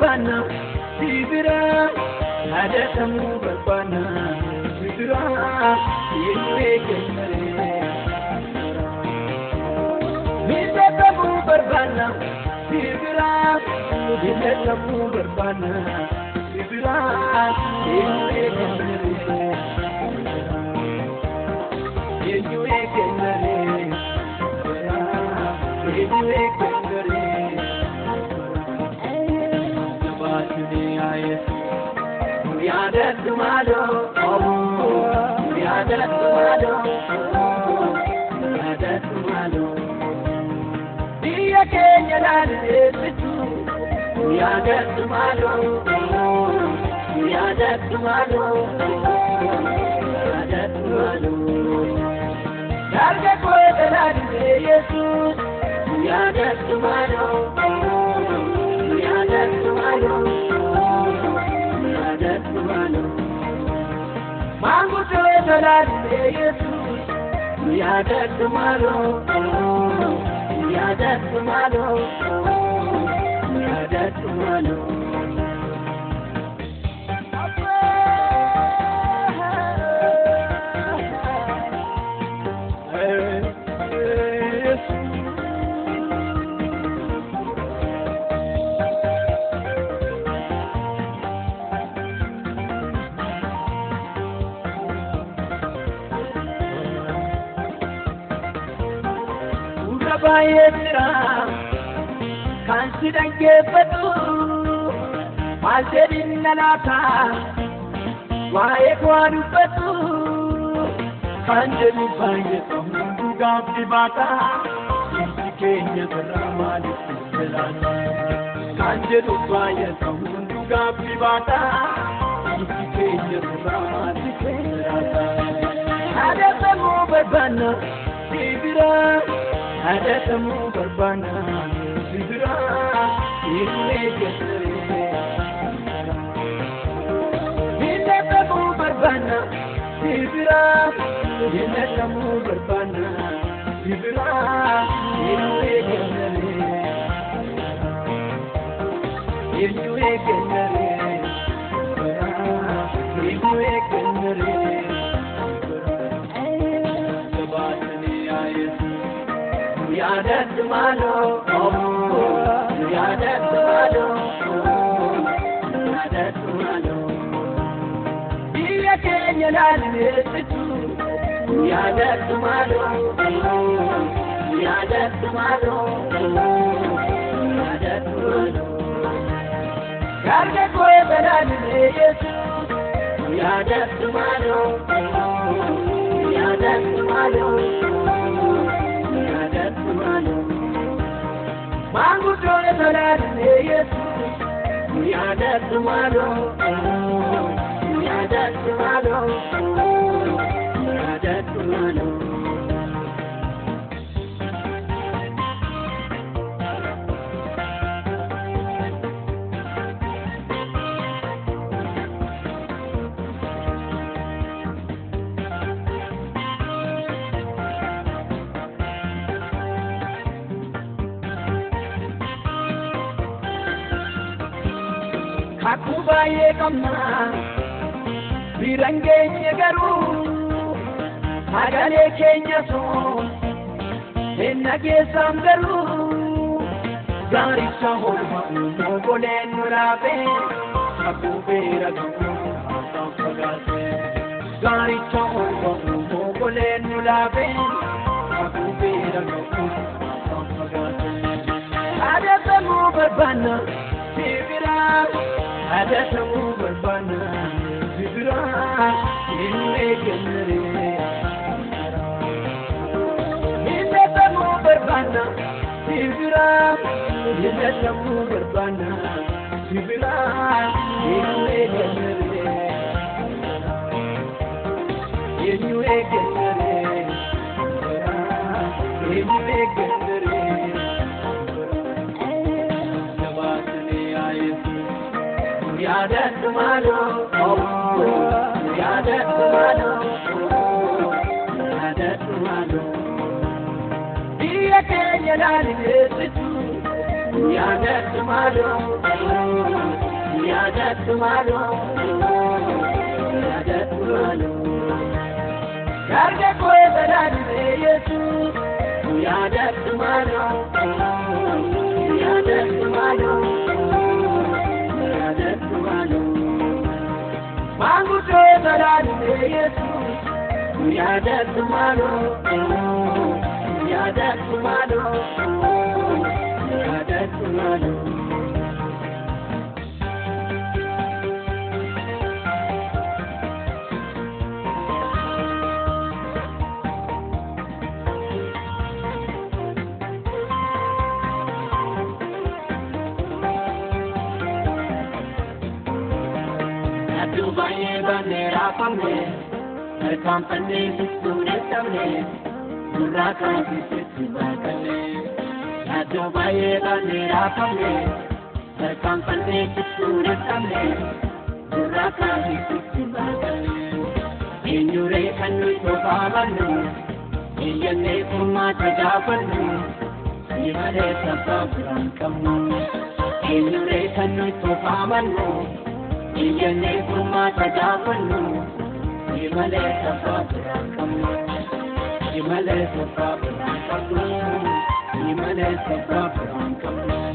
barbana sibira adatamu barbana sibira yinwe kenare adatamu barbana sibira adatamu barbana sibira yinwe kenare yinwe kenare yinwe kenare Yadat malo, yadat malo, yadat malo. Dia Kenya lale situ, yadat malo, yadat malo, yadat malo. Darga koe lale Yesus, yadat malo, yadat malo. Mango toy dalal Jesus ya dat malo Bayetira kansidan gefatu malterin nalata wae kwadu patu kanjelu bayetu gabdi bata Kenya ramali selana kanjelu bayetu gabdi bata Kenya ramali selana adatamu barbana sibira adatamu barbana sibira yinwe kenare adatamu barbana sibira adatamu barbana sibira yinwe kenare yinwe kenare yinwe kenare yadat malo, yadat malo, yadat malo. Dia Kenya lale situ, yadat malo, yadat malo, yadat malo. Darga koe lale Jesus, yadat malo, yadat malo. Mango toy dalal Jesus yadat malo yadat malo yadat malo Akubaye kamna birangenya garu agale Kenya so enage samgaru gari chahorma mogole nurabe akubera gari chahorma mogole nurabe akubera adatamu barbana sibira adatamu barbana sibira yinwe kenare adatamu barbana sibira adatamu barbana sibira yinwe kenare yinwe kenare yinwe kenare yadat malo, yadat malo, yadat malo. Dia Kenya lale situ, ያደክማሉ ያደክማሉ ያደክማሉ ያርገቆ በዳድ ኢየሱስ ያደክማሉ ያደክማሉ ያደክማሉ ማንጉቶ በዳድ ኢየሱስ ያደክማሉ ያደክማሉ ያደክማሉ Dubai bandera pamne company student tamne duraka sibakale Dubai bandera pamne company student tamne duraka sibakale Injure kanu sobamanu iyane kuma tajapanu yare sabran kamu Injure kanu sobamanu iyane kuma tajapanu yimale sabran kamu yimale sabran kamu yimale sabran kamu